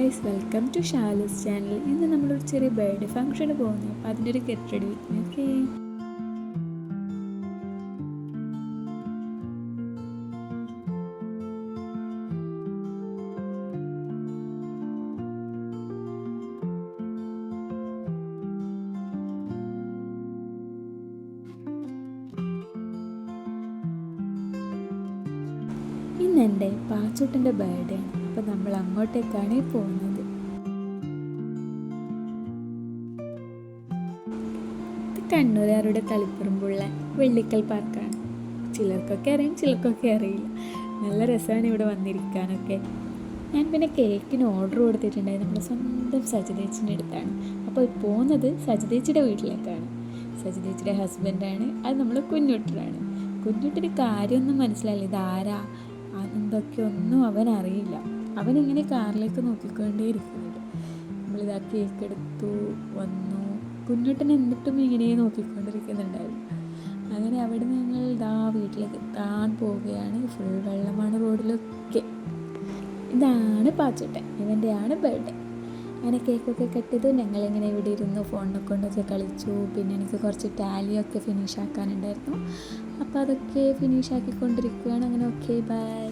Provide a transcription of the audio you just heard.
Guys, welcome to Shalu's channel. ഇന്ന് നമ്മളൊരു ചെറിയ ബർത്ത്ഡേ ഫംഗ്ഷന് പോകുന്നു. അപ്പോൾ അതിൻ്റെ ഒരു get ready with me. Okay, ഇന്ന് എൻ്റെ പാച്ചൂട്ടൻ്റെ ബർത്ത്ഡേ ആണ്. അപ്പോൾ നമ്മൾ അങ്ങോട്ടേക്കാണ് പോകുന്നത്. ഇത് കണ്ണൂരുകാരുടെ തളിപ്പറമ്പുള്ള വെള്ളിക്കൽ പാർക്കാണ്. ചിലർക്കൊക്കെ അറിയാം, ചിലർക്കൊക്കെ അറിയില്ല. നല്ല രസമാണ് ഇവിടെ വന്നിരിക്കാനൊക്കെ. ഞാൻ പിന്നെ കേക്കിന് ഓർഡർ കൊടുത്തിട്ടുണ്ടായി നമ്മുടെ സ്വന്തം സജിതേച്ചിൻ്റെ അടുത്താണ്. അപ്പോൾ പോകുന്നത് സജിതേച്ചിയുടെ വീട്ടിലേക്കാണ്. സജിതേച്ചിയുടെ ഹസ്ബൻഡാണ്, അത് നമ്മൾ കുഞ്ഞുട്ടനാണ്. കുഞ്ഞുട്ടിന് കാര്യമൊന്നും മനസ്സിലായില്ല, ഇതാരാ എന്തൊക്കെയൊന്നും അവനറിയില്ല. അവനിങ്ങനെ കാറിലേക്ക് നോക്കിക്കൊണ്ടേയിരിക്കുന്നുണ്ട്. നമ്മളിതാ കേക്ക് എടുത്തു വന്നു. കുഞ്ഞുട്ടൻ എന്നിട്ടും ഇങ്ങനെ നോക്കിക്കൊണ്ടിരിക്കുന്നുണ്ടായിരുന്നു. അങ്ങനെ അവിടെ ഞങ്ങൾ ഇതാ വീട്ടിലേക്ക് എത്താൻ പോവുകയാണ്. ഫുൾ വെള്ളമാണ് റോഡിലൊക്കെ. ഇതാണ് പാച്ചൂട്ടൻ, ഇവൻ്റെയാണ് ബർത്ത്ഡേ. അങ്ങനെ കേക്കൊക്കെ കെട്ടിയത് ഞങ്ങളിങ്ങനെ ഇവിടെ ഇരുന്നു ഫോണിനെ കൊണ്ടൊക്കെ കളിച്ചു. പിന്നെ എനിക്ക് കുറച്ച് ടാലിയൊക്കെ ഫിനിഷ് ആക്കാനുണ്ടായിരുന്നു. അപ്പോൾ അതൊക്കെ ഫിനിഷ് ആക്കിക്കൊണ്ടിരിക്കുകയാണ്. അങ്ങനെ ഓക്കെ, ബൈ.